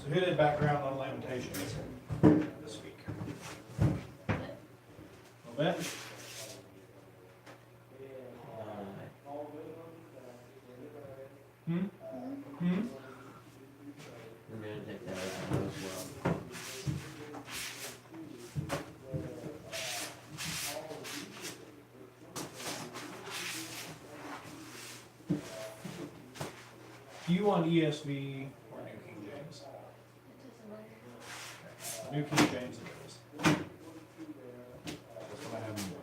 So who did background on Lamentations this week? A little bit? Hmm? Hmm? We're going to take that as well. Do you want ESV or New King James? Okay. New King James it is. That's what I have in mind.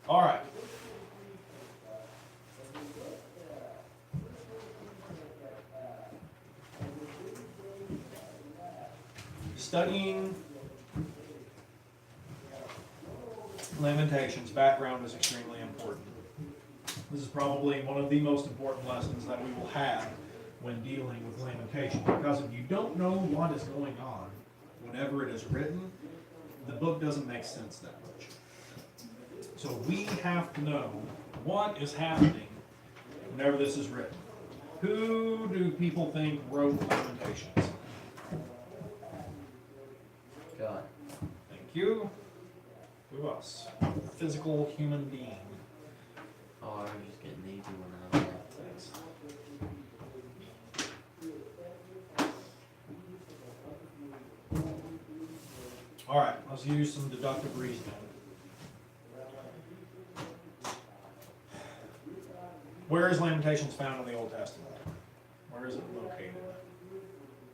All right. Studying Lamentations background is extremely important. This is probably one of the most important lessons that we will have when dealing with Lamentations, because if you don't know what is going on whenever it is written, the book doesn't make sense that much. So we have to know what is happening whenever this is written. Who do people think wrote Lamentations? God. Thank you. Who else? Physical human being. Oh, I was just getting the easy one out of that. Thanks. All right, let's use some deductive reasoning. Where is Lamentations found in the Old Testament? Where is it located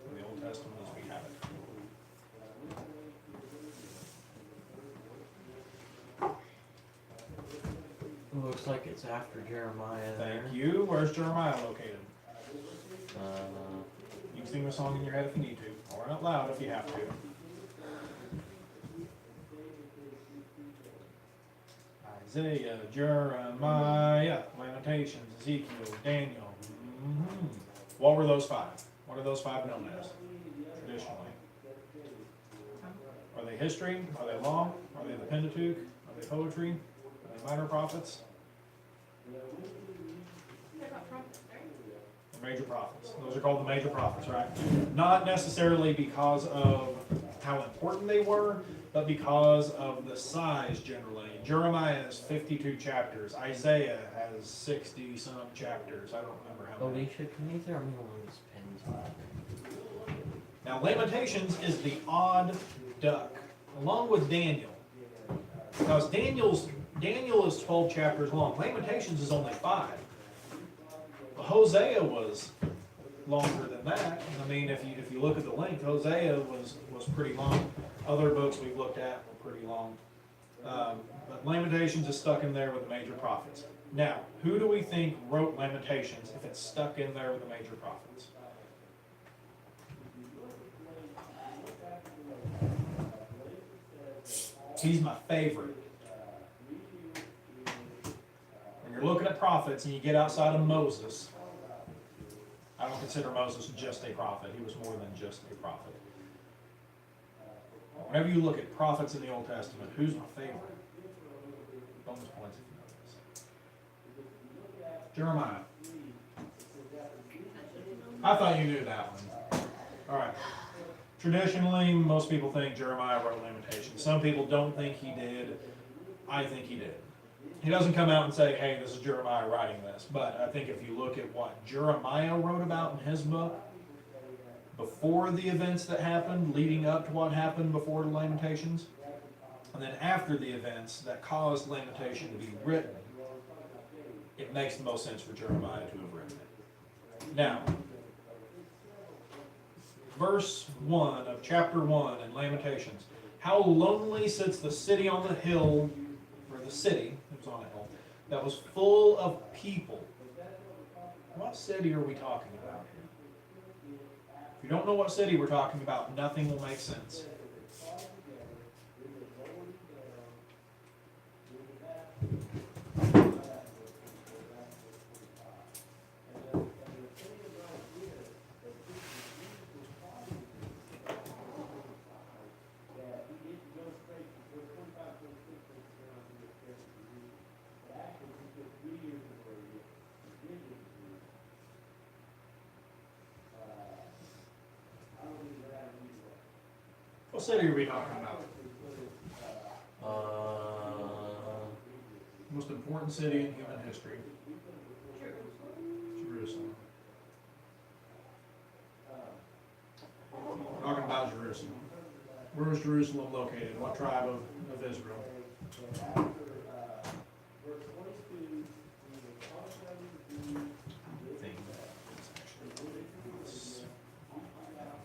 in the Old Testament as we have it? It looks like it's after Jeremiah there. Thank you. Where's Jeremiah located? Uh, You can sing the song in your head if you need to, or out loud if you have to. Isaiah, Jeremiah, Lamentations, Ezekiel, Daniel. What were those five? What are those five known as, traditionally? Are they history? Are they law? Are they the Pentateuch? Are they poetry? Are they minor prophets? The major prophets. Those are called the major prophets, right? Not necessarily because of how important they were, but because of the size generally. Jeremiah has 52 chapters. Isaiah has 60-some chapters. I don't remember how many. Alicia, can you throw me one of these pens? Now, Lamentations is the odd duck, along with Daniel. Because Daniel is 12 chapters long. Lamentations is only 5. Hosea was longer than that. I mean, if you look at the length, Hosea was pretty long. Other books we've looked at were pretty long. But Lamentations is stuck in there with the major prophets. Now, who do we think wrote Lamentations if it's stuck in there with the major prophets? He's my favorite. When you're looking at prophets and you get outside of Moses, I don't consider Moses just a prophet. He was more than just a prophet. Whenever you look at prophets in the Old Testament, who's my favorite? Bonus points if you know this. Jeremiah. I thought you knew that one. All right. Traditionally, most people think Jeremiah wrote Lamentations. Some people don't think he did. I think he did. He doesn't come out and say, hey, this is Jeremiah writing this. But I think if you look at what Jeremiah wrote about in his book, before the events that happened, leading up to what happened before the Lamentations, and then after the events that caused Lamentation to be written, it makes the most sense for Jeremiah to have written it. Now, verse 1 of chapter 1 in Lamentations. How lonely sits the city on the hill, or the city, it was on a hill, that was full of people. What city are we talking about here? If you don't know what city we're talking about, nothing will make sense. city are we talking about? Uh, Most important city in human history. Jerusalem. We're talking about Jerusalem. Where was Jerusalem located? What tribe of Israel?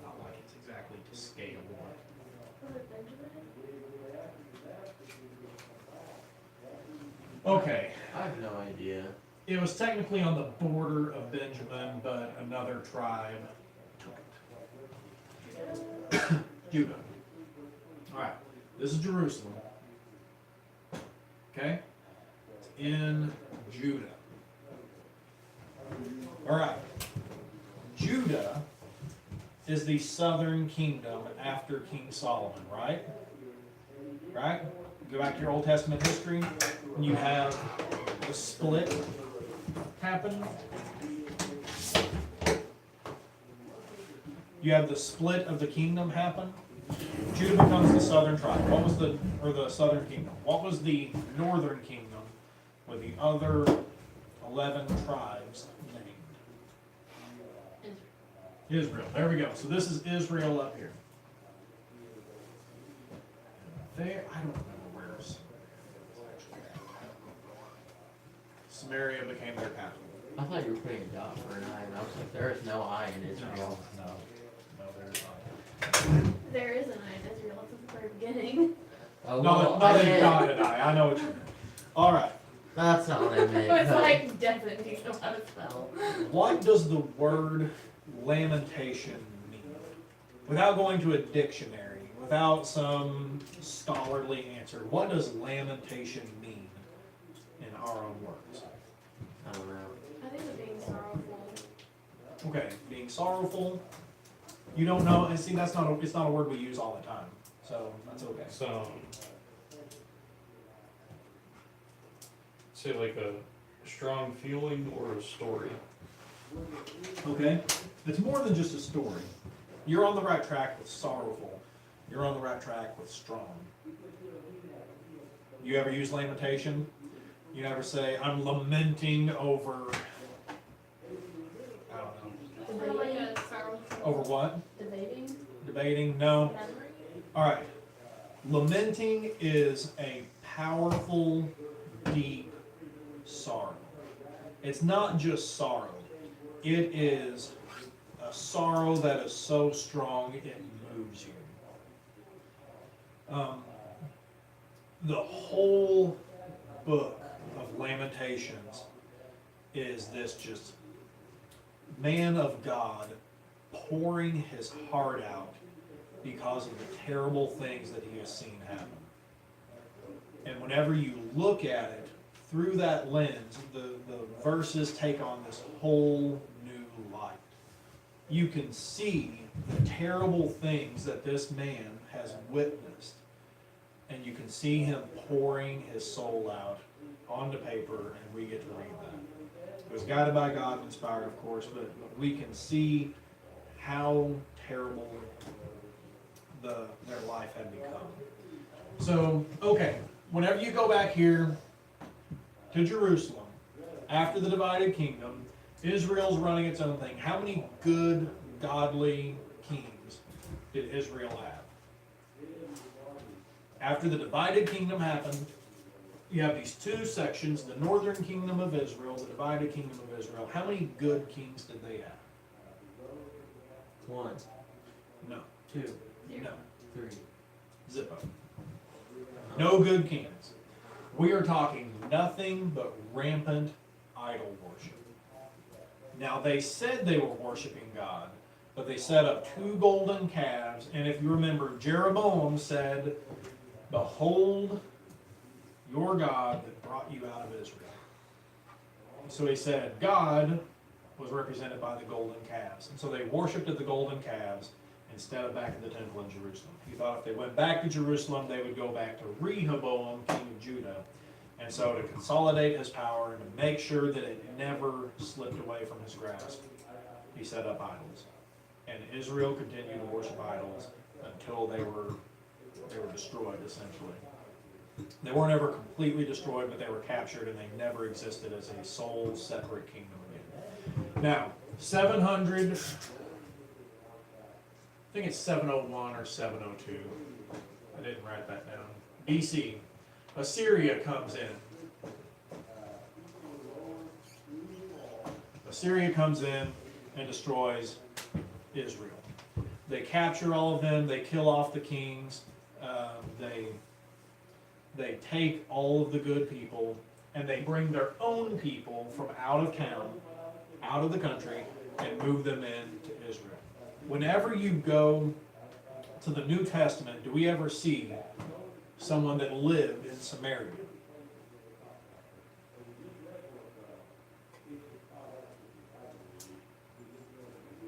Not like it's exactly to scale. Okay, I have no idea. it was technically on the border of Benjamin, but another tribe took it. Judah. Alright, this is Jerusalem. Okay? It's in Judah. Alright. Judah is the southern kingdom after King Solomon, right? Right? Go back to your Old Testament history, and you have the split happen. You have the split of the kingdom happen. Judah becomes the southern tribe. What was the southern kingdom? What was the northern kingdom with the other 11 tribes named? Israel. There we go. So this is Israel up here. There, I don't remember where Samaria became their capital. I thought you were putting a dot for an I, and I was like, there is no I in Israel. No, there's not. There is an I in Israel, it's at the very beginning. Oh, No, well, not I a meant- dot and I know what you mean. All right. That's not what I meant. It's but- like definitely know how to spell. What does the word lamentation mean? Without going to a dictionary, without some scholarly answer, what does lamentation mean in our own words? I don't know. I think of being sorrowful. Okay, being sorrowful. You don't know, and see, it's not a word we use all the time, so that's okay. So, say like a strong feeling or a story. Okay? It's more than just a story. You're on the right track with sorrowful. You're on the right track with strong. You ever use lamentation? You never say, I'm lamenting over, I don't know. Like a sorrowful. Over what? Debating. Debating? No. Memory. Alright. Lamenting is a powerful, deep sorrow. It's not just sorrow. It is a sorrow that is so strong it moves you. The whole book of Lamentations is this just man of God pouring his heart out because of the terrible things that he has seen happen. And whenever you look at it through that lens, the verses take on this whole new light. You can see the terrible things that this man has witnessed, and you can see him pouring his soul out onto paper, and we get to read that. It was guided by God and inspired, of course, but we can see how terrible their life had become. So, okay, whenever you go back here to Jerusalem, after the divided kingdom, Israel's running its own thing. How many good, godly kings did Israel have? After the divided kingdom happened, you have these two sections, the northern kingdom of Israel, the divided kingdom of Israel. How many good kings did they have? 1, No. 2, No. 3. Zippo. No good kings. We are talking nothing but rampant idol worship. Now they said they were worshiping God, but they set up 2 golden calves, and if you remember, Jeroboam said, "Behold your God that brought you out of Israel." So he said God was represented by the golden calves. And so they worshipped at the golden calves instead of back in the temple in Jerusalem. He thought if they went back to Jerusalem, they would go back to Rehoboam, king of Judah. And so to consolidate his power and to make sure that it never slipped away from his grasp, he set up idols. And Israel continued to worship idols until they were They were destroyed, essentially. They weren't ever completely destroyed, but they were captured, and they never existed as a sole, separate kingdom again. Now, 700, I think it's 701 or 702. I didn't write that down. BC, Assyria comes in. Assyria comes in and destroys Israel. They capture all of them, they kill off the kings, they take all of the good people, and they bring their own people from out of town, out of the country, and move them into Israel. Whenever you go to the New Testament, do we ever see someone that lived in Samaria?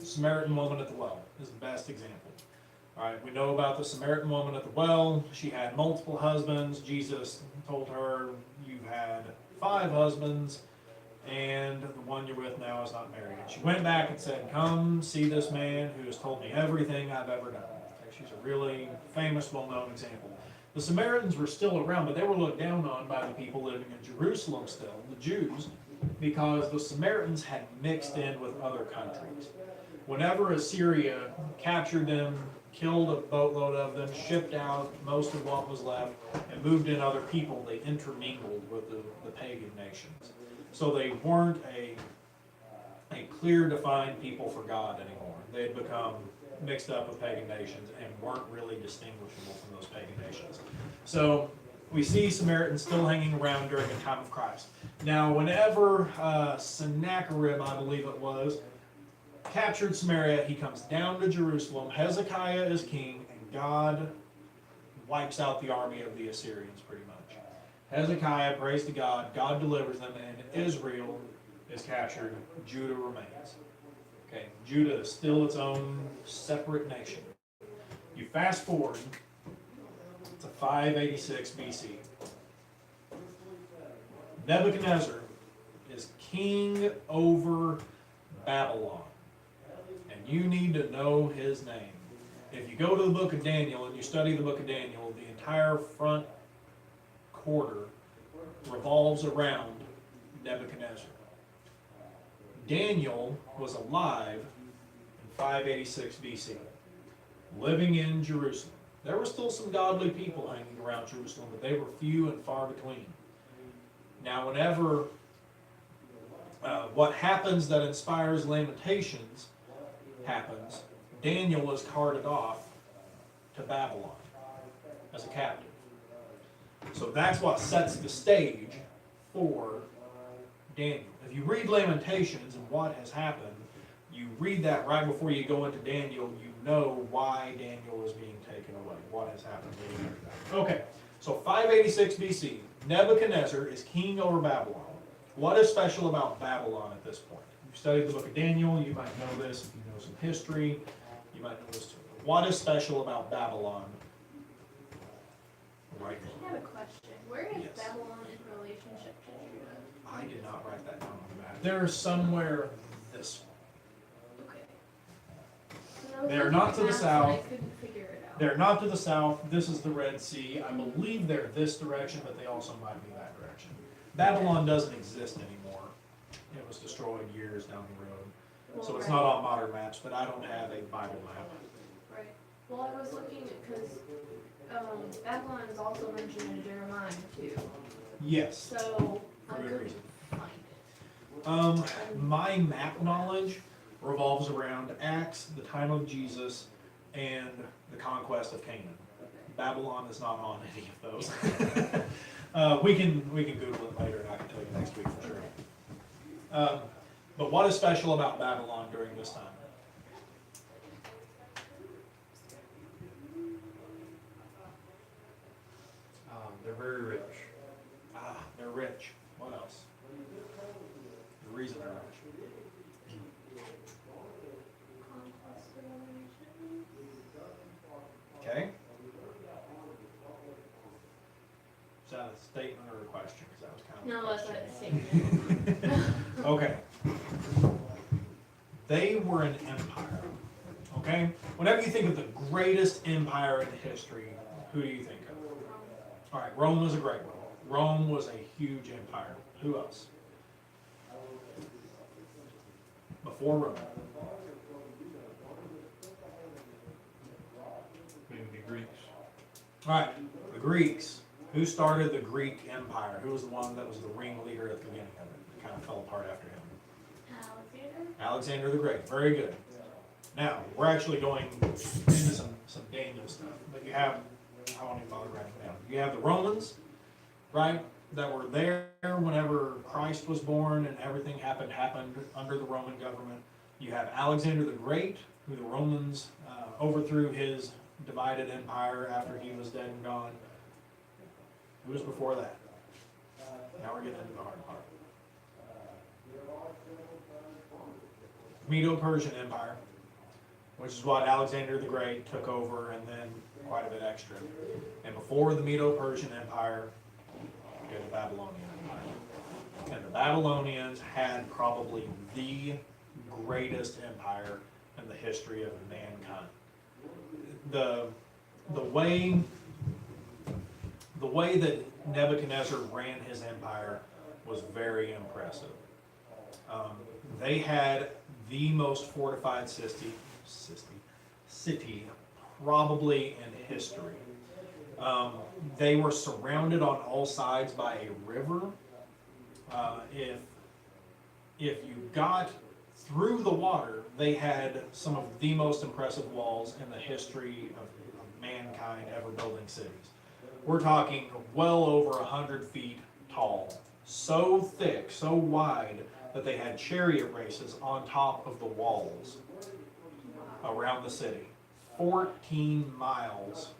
The Samaritan woman at the well is the best example. All right, we know about the Samaritan woman at the well. She had multiple husbands. Jesus told her, "You've had 5 husbands, and the one you're with now is not married." And she went back and said, "Come see this man who has told me everything I've ever done." Okay, she's a really famous, well-known example. The Samaritans were still around, but they were looked down on by the people living in Jerusalem still, the Jews, because the Samaritans had mixed in with other countries. Whenever Assyria captured them, killed a boatload of them, shipped out most of what was left, and moved in other people, they intermingled with the pagan nations. So they weren't a clear, defined people for God anymore. They had become mixed up with pagan nations and weren't really distinguishable from those pagan nations. So we see Samaritans still hanging around during the time of Christ. Now, whenever Sennacherib, I believe it was, captured Samaria, he comes down to Jerusalem. Hezekiah is king, and God wipes out the army of the Assyrians pretty much. Hezekiah prays to God, God delivers them, and Israel is captured. Judah remains. Okay, Judah is still its own separate nation. You fast forward to 586 BC. Nebuchadnezzar is king over Babylon. You need to know his name. If you go to the book of Daniel and you study the book of Daniel, the entire front quarter revolves around Nebuchadnezzar. Daniel was alive in 586 BC, living in Jerusalem. There were still some godly people hanging around Jerusalem, but they were few and far between. Now, whenever what happens that inspires Lamentations happens, Daniel is carted off to Babylon as a captive. So that's what sets the stage for Daniel. If you read Lamentations and what has happened, you read that right before you go into Daniel, you know why Daniel is being taken away, what has happened. Okay, so 586 BC, Nebuchadnezzar is king over Babylon. What is special about Babylon at this point? You studied the book of Daniel, you might know this. If you know some history, you might know this too. What is special about Babylon right now? I have a question. Where is Yes. Babylon in relationship to Judah? I did not write that down on the map. They're somewhere this way. Okay. So I was They're looking not at to the maps and south. I couldn't figure it out. They're not to the south. This is the Red Sea. I believe they're this direction, but they also might be that direction. Babylon doesn't exist anymore. It was destroyed years down the road. Well, So it's right. not on modern maps, but I don't have a Bible map. Right. Well, I was looking because Babylon is also mentioned in Jeremiah too. Yes, So I for good couldn't reason. find it. My map knowledge revolves around Acts, the time of Jesus, and the conquest of Canaan. Babylon is not on any of those. We can Google it later, and I can tell you next week for sure. But what is special about Babylon during this time? They're very rich. They're rich. What else? The reason they're rich. Conquest of other nations. Okay. Is that a statement or a question? Because that was kind of No, a that's question. not a statement. Okay. They were an empire. Okay? Whenever you think of the greatest empire in history, Who do you think of? All right, Rome was a great one. Rome was a huge empire. Who else? Before Rome. Maybe the Greeks. All right, the Greeks. Who started the Greek Empire? Who was the one that was the ringleader at the beginning of it? It kind of fell apart after him. Alexander? Alexander the Great. Very good. Now, we're actually going into some Daniel stuff. But you have, I won't even bother writing it down. You have the Romans, right, that were there whenever Christ was born and everything happened under the Roman government. You have Alexander the Great, who the Romans overthrew his divided empire after he was dead and gone. Who was before that? Now we're getting into the hard part. Medo-Persian Empire, which is what Alexander the Great took over, and then quite a bit extra. And before the Medo-Persian Empire, you go to the Babylonian Empire. And the Babylonians had probably the greatest empire in the history of mankind. The way that Nebuchadnezzar ran his empire was very impressive. They had the most fortified city probably in history. They were surrounded on all sides by a river. If you got through the water, they had some of the most impressive walls in the history of mankind ever building cities. We're talking well over 100 feet tall, so thick, so wide, that they had chariot races on top of the walls around the city. 14 miles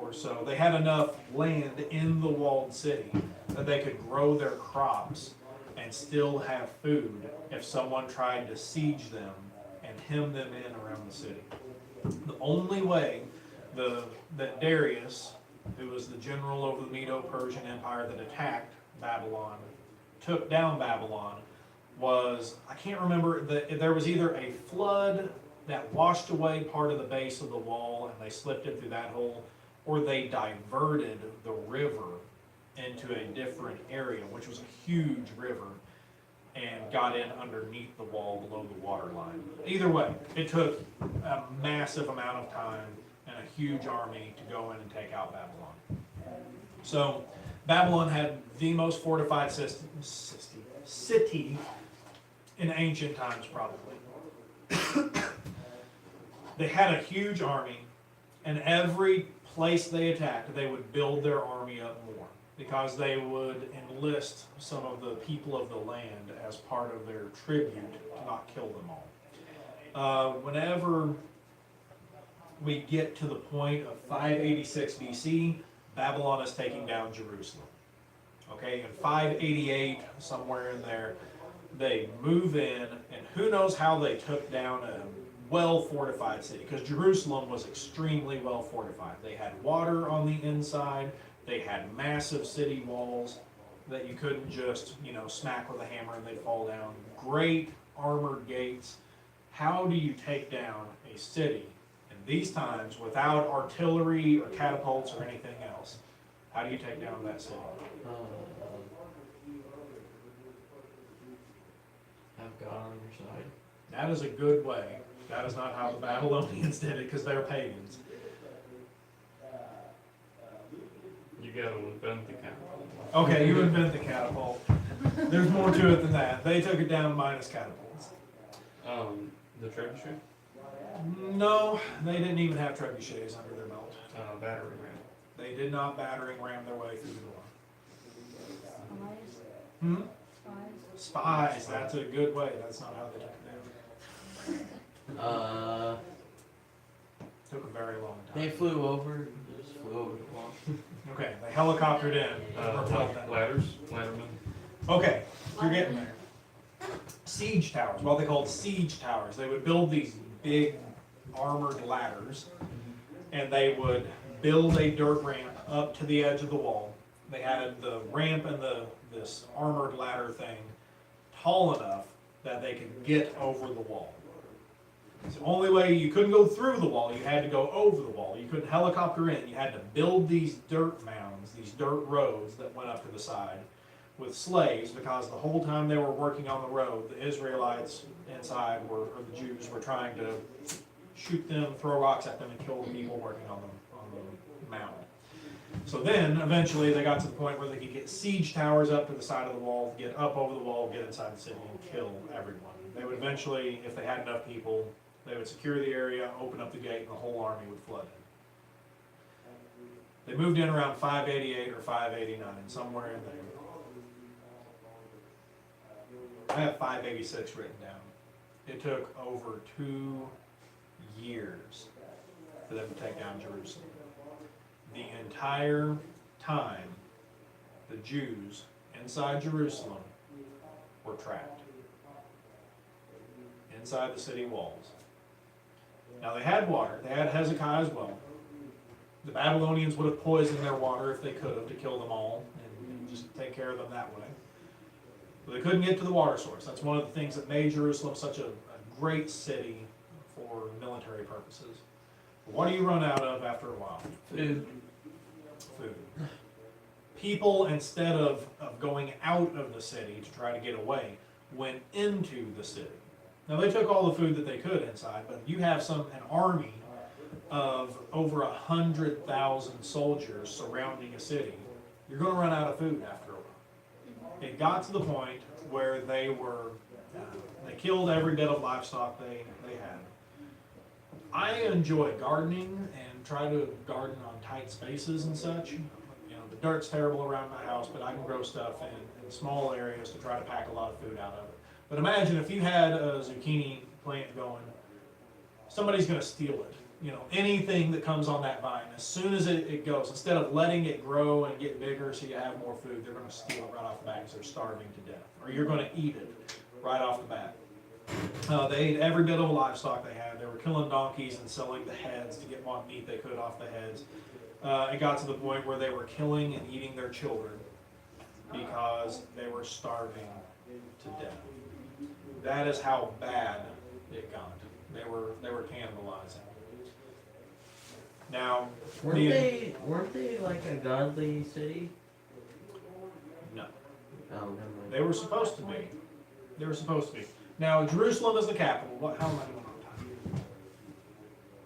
or so. They had enough land in the walled city that they could grow their crops and still have food if someone tried to siege them and hem them in around the city. The only way that Darius, who was the general over the Medo-Persian Empire that attacked Babylon, took down Babylon, was, I can't remember, there was either a flood that washed away part of the base of the wall and they slipped in through that hole, or they diverted the river into a different area, which was a huge river, and got in underneath the wall below the water line. Either way, it took a massive amount of time and a huge army to go in and take out Babylon. So Babylon had the most fortified city in ancient times, probably. They had a huge army, and every place they attacked, they would build their army up more, because they would enlist some of the people of the land as part of their tribute to not kill them all. Whenever we get to the point of 586 BC, Babylon is taking down Jerusalem. Okay, in 588, somewhere in there, they move in, and who knows how they took down a well-fortified city, because Jerusalem was extremely well-fortified. They had water on the inside, they had massive city walls that you couldn't just, smack with a hammer and they'd fall down. Great armored gates. How do you take down a city in these times without artillery or catapults or anything else? How do you take down that city? Have God on your side. That is a good way. That is not how the Babylonians did it, because they're pagans. You gotta invent the catapult. Okay, you invent the catapult. There's more to it than that. They took it down minus catapults. The trebuchet? No, they didn't even have trebuchets under their belt. Battery ram. They did not battering ram their way through the door. Spies? Hmm? Spies? Spies, that's a good way. That's not how they took it down. Took a very long time. They flew over, just flew over the wall. Okay, they helicoptered in. Repelled them. Ladders, laddermen. Okay, you're getting there. Siege towers, what they called siege towers. They would build these big armored ladders, and they would build a dirt ramp up to the edge of the wall. They had the ramp and this armored ladder thing tall enough that they could get over the wall. It's the only way. You couldn't go through the wall, you had to go over the wall. You couldn't helicopter in. You had to build these dirt mounds, these dirt roads that went up to the side with slaves, because the whole time they were working on the road, the Israelites inside or the Jews were trying to shoot them, throw rocks at them, and kill the people working on the mound. So then, eventually, they got to the point where they could get siege towers up to the side of the wall, get up over the wall, get inside the city, and kill everyone. They would eventually, if they had enough people, they would secure the area, open up the gate, and the whole army would flood in. They moved in around 588 or 589, somewhere in there. I have 586 written down. It took over 2 years for them to take down Jerusalem. The entire time, the Jews inside Jerusalem were trapped inside the city walls. Now they had water. They had Hezekiah as well. The Babylonians would have poisoned their water if they could have, to kill them all and just take care of them that way. But they couldn't get to the water source. That's one of the things that made Jerusalem such a great city for military purposes. But what do you run out of after a while? Food. Food. People, instead of going out of the city to try to get away, went into the city. Now they took all the food that they could inside, but you have an army of over 100,000 soldiers surrounding a city. You're going to run out of food after a while. It got to the point where they killed every bit of livestock they had. I enjoy gardening and try to garden on tight spaces and such. The dirt's terrible around my house, but I can grow stuff in small areas to try to pack a lot of food out of it. But imagine if you had a zucchini plant going, somebody's going to steal it. Anything that comes on that vine, as soon as it goes, instead of letting it grow and get bigger so you have more food, they're going to steal it right off the bat because they're starving to death. Or you're going to eat it right off the bat. They ate every bit of livestock they had. They were killing donkeys and selling the heads to get what meat they could off the heads. It got to the point where they were killing and eating their children because they were starving to death. That is how bad it got. They were cannibalizing. Now, weren't they like a godly city? no, Oh, never mind. they were supposed to be. They were supposed to be. Now, Jerusalem is the capital. How am I doing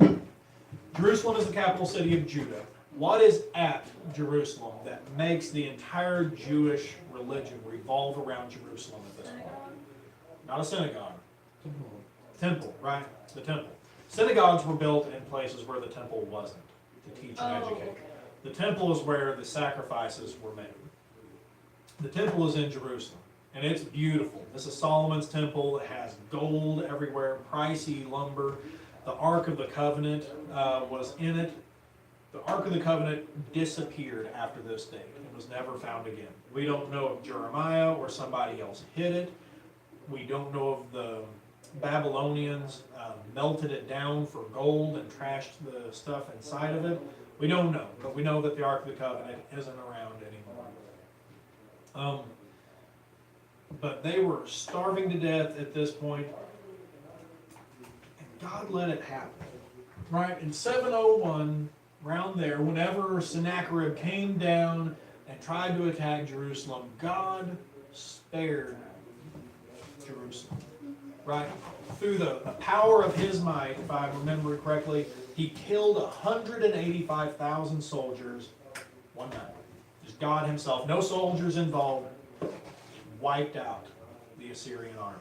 on time? Jerusalem is the capital city of Judah. What is at Jerusalem that makes the entire Jewish religion revolve around Jerusalem at this point? Not a synagogue. Temple, right? The temple. Synagogues were built in places where the temple wasn't, to teach and educate. Okay. The temple is where the sacrifices were made. The temple is in Jerusalem, and it's beautiful. This is Solomon's temple. It has gold everywhere, pricey lumber. The Ark of the Covenant was in it. The Ark of the Covenant disappeared after this date. It was never found again. We don't know if Jeremiah or somebody else hid it. We don't know if the Babylonians melted it down for gold and trashed the stuff inside of it. We don't know, but we know that the Ark of the Covenant isn't around anymore. But they were starving to death at this point, and God let it happen. Right, in 701, around there, whenever Sennacherib came down and tried to attack Jerusalem, God spared Jerusalem. Right? Through the power of his might, if I remember correctly, he killed 185,000 soldiers one night. Just God himself, no soldiers involved, wiped out the Assyrian army.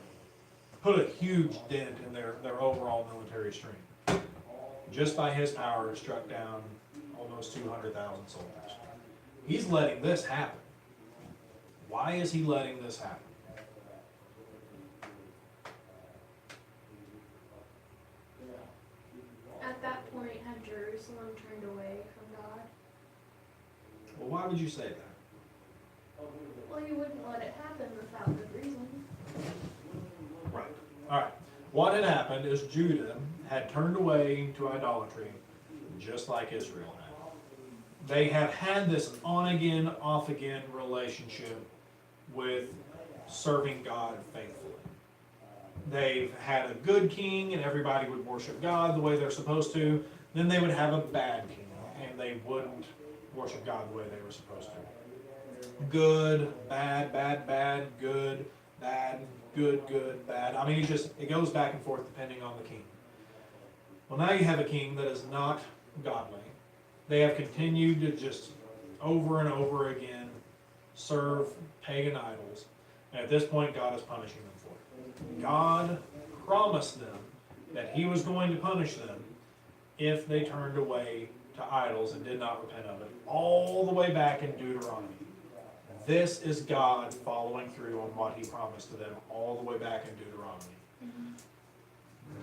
Put a huge dent in their overall military strength. Just by his power, struck down almost 200,000 soldiers. He's letting this happen. Why is he letting this happen? At that point, had Jerusalem turned away from God? Well, why would you say that? Well, you wouldn't let it happen without good reason. Right. All right. What had happened is Judah had turned away to idolatry, just like Israel had. They have had this on-again, off-again relationship with serving God faithfully. they've had a good king and everybody would worship God the way they're supposed to, then they would have a bad king and they wouldn't worship God the way they were supposed to. Good, bad, bad, bad, good, bad, good, good, bad. I mean, it goes back and forth depending on the king. Well, now you have a king that is not godly. They have continued to just over and over again serve pagan idols. And at this point, God is punishing them for it. God promised them that he was going to punish them if they turned away to idols and did not repent of it. All the way back in Deuteronomy. This is God following through on what he promised to them all the way back in Deuteronomy.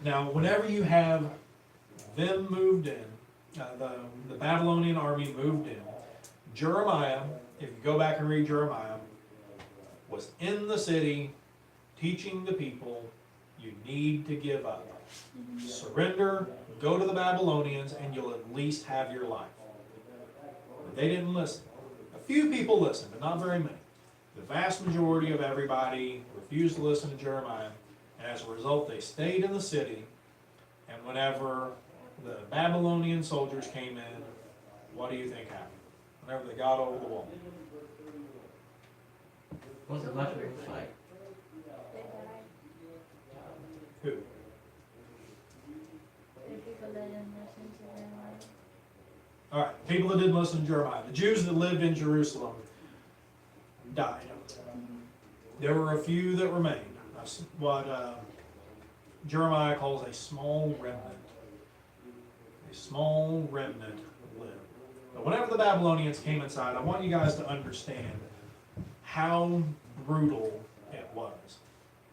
Now, whenever you have them moved in, the Babylonian army moved in, Jeremiah, if you go back and read Jeremiah, was in the city teaching the people, you need to give up. Surrender, go to the Babylonians, and you'll at least have your life. But they didn't listen. A few people listened, but not very many. The vast majority of everybody refused to listen to Jeremiah, and as a result, they stayed in the city, and whenever the Babylonian soldiers came in, what do you think happened? Whenever they got over the wall. Wasn't much of a fight. They died. Who? The people that didn't listen to Jeremiah. All right, people that didn't listen to Jeremiah. The Jews that lived in Jerusalem died. There were a few that remained. That's what Jeremiah calls a small remnant. A small remnant lived. But whenever the Babylonians came inside, I want you guys to understand how brutal it was.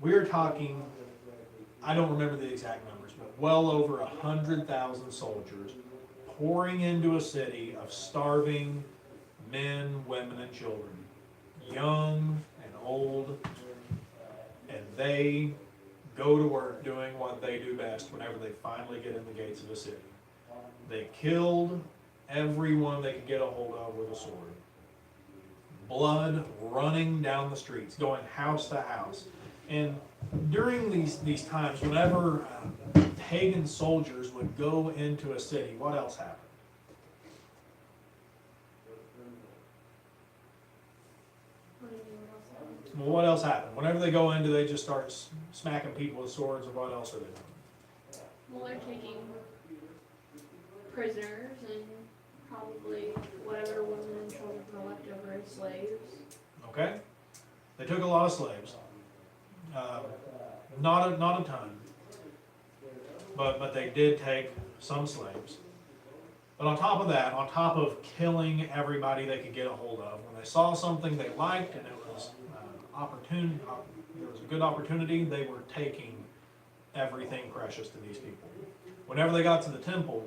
We're talking, I don't remember the exact numbers, but well over 100,000 soldiers pouring into a city of starving men, women, and children, young and old, and they go to work doing what they do best whenever they finally get in the gates of a city. They killed everyone they could get a hold of with a sword. Blood running down the streets, going house to house. And during these times, whenever pagan soldiers would go into a city, what else happened? What do you mean, what's that? Well, what else happened? Whenever they go into, they just start smacking people with swords, or what else are they doing? Well, they're taking prisoners and probably whatever women and children were left over as slaves. Okay? They took a lot of slaves. Not a ton. But they did take some slaves. But on top of that, on top of killing everybody they could get a hold of, when they saw something they liked and it was opportune, there was a good opportunity, they were taking everything precious to these people. Whenever they got to the temple,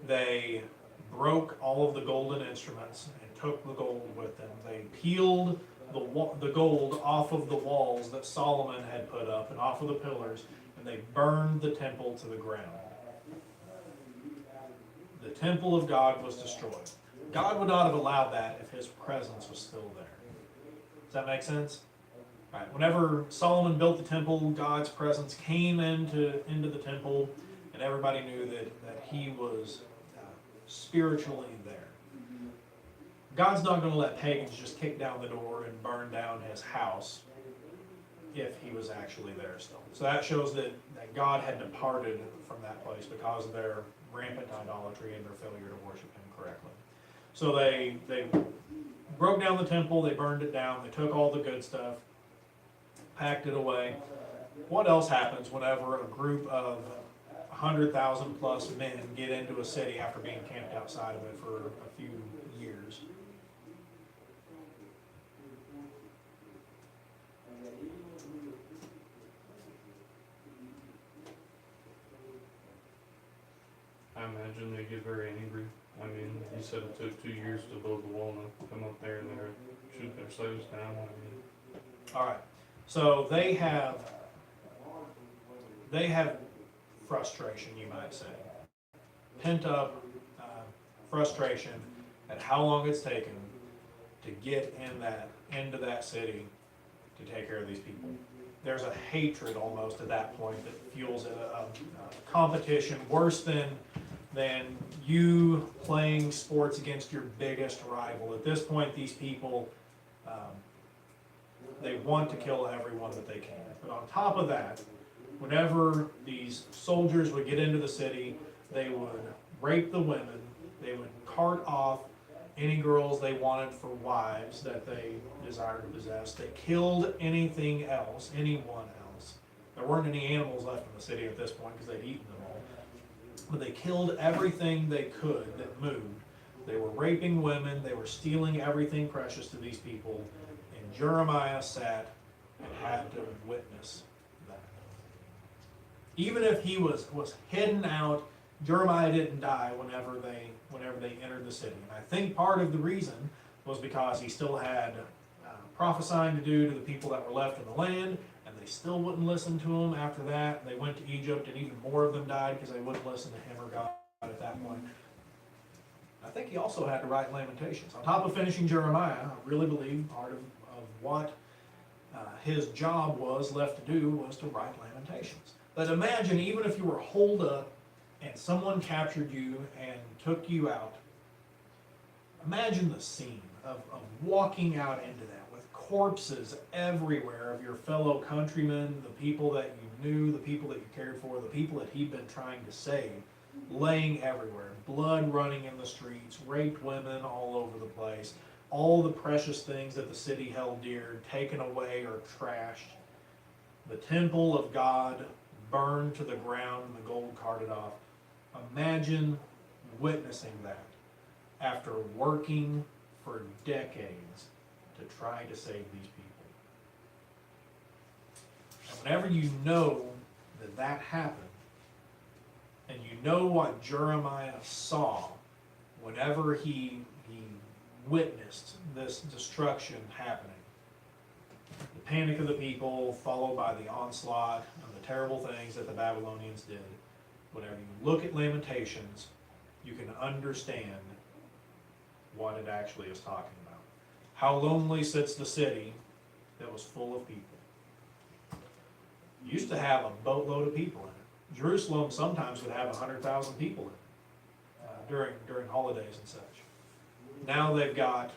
they broke all of the golden instruments and took the gold with them. They peeled the gold off of the walls that Solomon had put up and off of the pillars, and they burned the temple to the ground. The temple of God was destroyed. God would not have allowed that if his presence was still there. Does that make sense? All right. Whenever Solomon built the temple, God's presence came into the temple, and everybody knew that he was spiritually there. God's not going to let pagans just kick down the door and burn down his house if he was actually there still. So that shows that God had departed from that place because of their rampant idolatry and their failure to worship him correctly. So they broke down the temple, they burned it down, they took all the good stuff, packed it away. What else happens whenever a group of 100,000 plus men get into a city after being camped outside of it for a few years? I imagine they get very angry. I mean, you said it took 2 years to build the wall and come up there and they're shooting their slaves down. I mean, All right. So they have frustration, you might say, pent up frustration at how long it's taken to get into that city, to take care of these people. There's a hatred almost at that point that fuels a competition worse than you playing sports against your biggest rival. At this point, these people, they want to kill everyone that they can. But on top of that, whenever these soldiers would get into the city, they would rape the women, they would cart off any girls they wanted for wives that they desired to possess. They killed anything else, anyone else. There weren't any animals left in the city at this point because they'd eaten them all. But they killed everything they could that moved. They were raping women, they were stealing everything precious to these people, and Jeremiah sat and had to witness that. Even if he was hidden out, Jeremiah didn't die whenever they entered the city. And I think part of the reason was because he still had prophesying to do to the people that were left in the land, and they still wouldn't listen to him after that. They went to Egypt, and even more of them died because they wouldn't listen to him or God at that point. I think he also had to write Lamentations. On top of finishing Jeremiah, I really believe part of what his job was left to do was to write Lamentations. But imagine, even if you were holed up and someone captured you and took you out, imagine the scene of walking out into that with corpses everywhere of your fellow countrymen, the people that you knew, the people that you cared for, the people that he'd been trying to save, laying everywhere, blood running in the streets, raped women all over the place, all the precious things that the city held dear taken away or trashed, the temple of God burned to the ground and the gold carted off. Imagine witnessing that after working for decades to try to save these people. And whenever you know that that happened, and you know what Jeremiah saw whenever he witnessed this destruction happening, the panic of the people followed by the onslaught and the terrible things that the Babylonians did, whenever you look at Lamentations, you can understand what it actually is talking about. How lonely sits the city that was full of people. It used to have a boatload of people in it. Jerusalem sometimes would have 100,000 people in it during holidays and such. Now they've got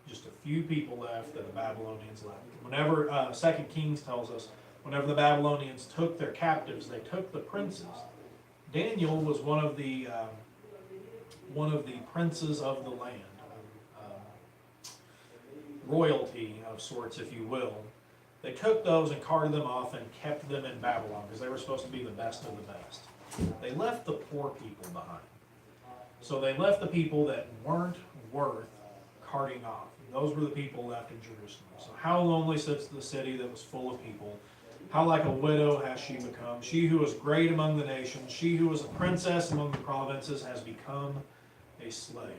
just a few people left that the Babylonians left. Whenever 2 Kings tells us, whenever the Babylonians took their captives, they took the princes. Daniel was one of the princes of the land, royalty of sorts, if you will. They took those and carted them off and kept them in Babylon because they were supposed to be the best of the best. They left the poor people behind. So they left the people that weren't worth carting off. And those were the people left in Jerusalem. So how lonely sits the city that was full of people. How like a widow has she become. She who was great among the nations, she who was a princess among the provinces, has become a slave.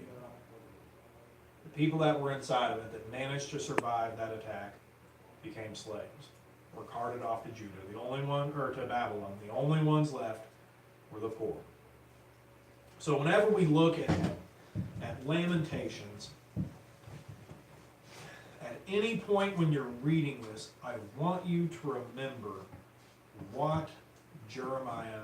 The people that were inside of it that managed to survive that attack became slaves, were carted off to Judah. To Babylon. The only ones left were the poor. So whenever we look at Lamentations, at any point when you're reading this, I want you to remember what Jeremiah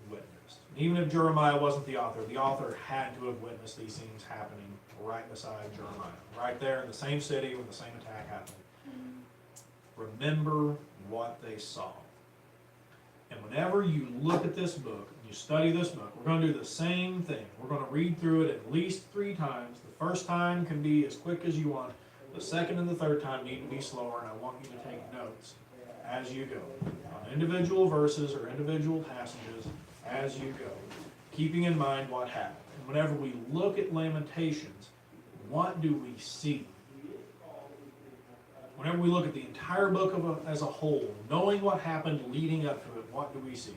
witnessed. And even if Jeremiah wasn't the author had to have witnessed these things happening right beside Jeremiah, right there in the same city when the same attack happened. Remember what they saw. And whenever you look at this book, you study this book, we're going to do the same thing. We're going to read through it at least 3 times. The first time can be as quick as you want. The second and the third time need to be slower, and I want you to take notes as you go on individual verses or individual passages as you go, keeping in mind what happened. And whenever we look at Lamentations, what do we see? Whenever we look at the entire book as a whole, knowing what happened leading up to it, what do we see?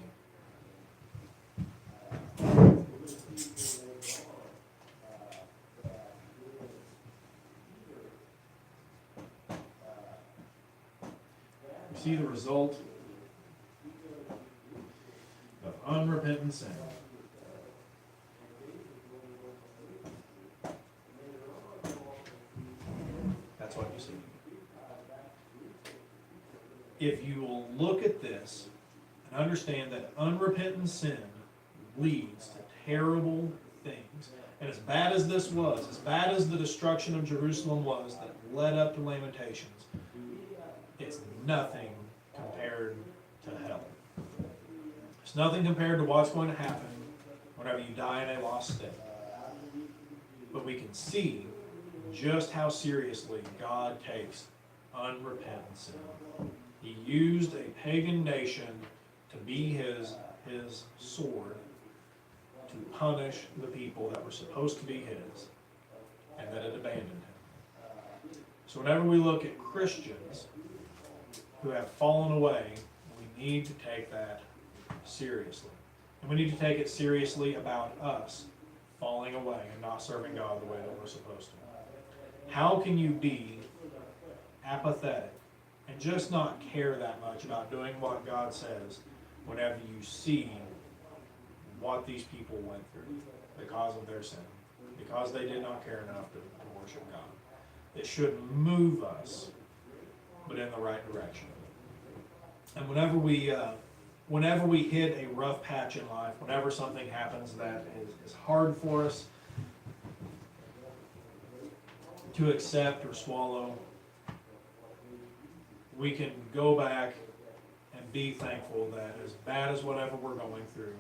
We see the result of unrepentant sin. That's what you see. if you will look at this and understand that unrepentant sin leads to terrible things, and as bad as this was, as bad as the destruction of Jerusalem was that led up to Lamentations, it's nothing compared to hell. It's nothing compared to what's going to happen whenever you die in a lost state. But we can see just how seriously God takes unrepentant sin. He used a pagan nation to be his sword to punish the people that were supposed to be his and that had abandoned him. So whenever we look at Christians who have fallen away, we need to take that seriously. And we need to take it seriously about us falling away and not serving God the way that we're supposed to. How can you be apathetic and just not care that much about doing what God says whenever you see what these people went through because of their sin, because they did not care enough to worship God? It should move us, but in the right direction. And whenever we hit a rough patch in life, whenever something happens that is hard for us to accept or swallow, we can go back and be thankful that as bad as whatever we're going through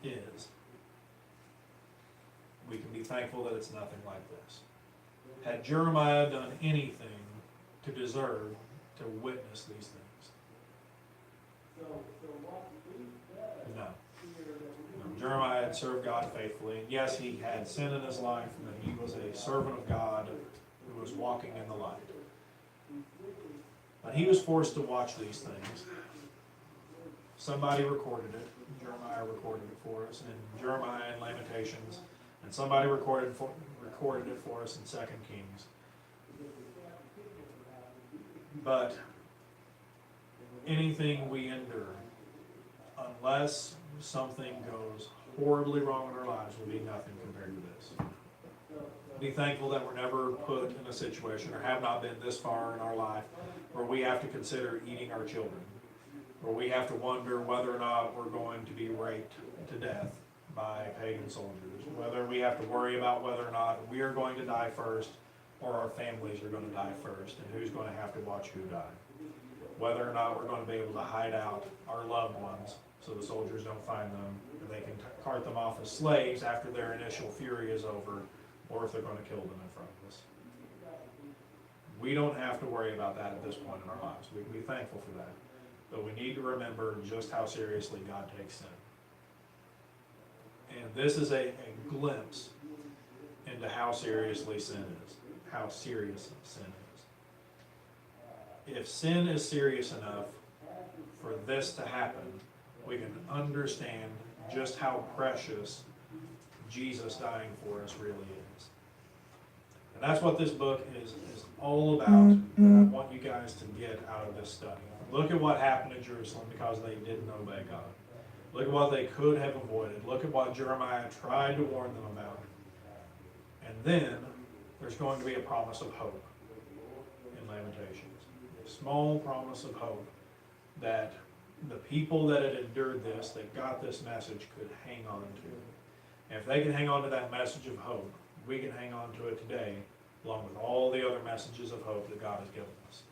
is, we can be thankful that it's nothing like this. Had Jeremiah done anything to deserve to witness these things? No. Jeremiah had served God faithfully, and yes, he had sin in his life, but he was a servant of God who was walking in the light. But he was forced to watch these things. Somebody recorded it. Jeremiah recorded it for us in Jeremiah and Lamentations, and somebody recorded it for us in 2 Kings. But anything we endure, unless something goes horribly wrong in our lives, will be nothing compared to this. Be thankful that we're never put in a situation, or have not been this far in our life, where we have to consider eating our children, where we have to wonder whether or not we're going to be raped to death by pagan soldiers, whether we have to worry about whether or not we are going to die first, or our families are going to die first, and who's going to have to watch who die. Whether or not we're going to be able to hide out our loved ones so the soldiers don't find them, and they can cart them off as slaves after their initial fury is over, or if they're going to kill them in front of us. We don't have to worry about that at this point in our lives. We can be thankful for that. But we need to remember just how seriously God takes sin. And this is a glimpse into how seriously sin is, how serious sin is. If sin is serious enough for this to happen, we can understand just how precious Jesus dying for us really is. And that's what this book is all about, that I want you guys to get out of this study. Look at what happened in Jerusalem because they didn't obey God. Look at what they could have avoided. Look at what Jeremiah tried to warn them about. And then there's going to be a promise of hope in Lamentations. A small promise of hope that the people that had endured this, that got this message, could hang on to. And if they can hang on to that message of hope, we can hang on to it today, along with all the other messages of hope that God has given us.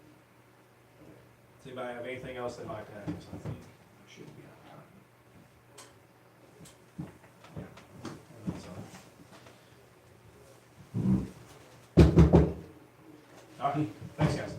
Does anybody have anything else they'd like to add? Because I think I should be out of time. Yeah. That's all. All right. Thanks, guys.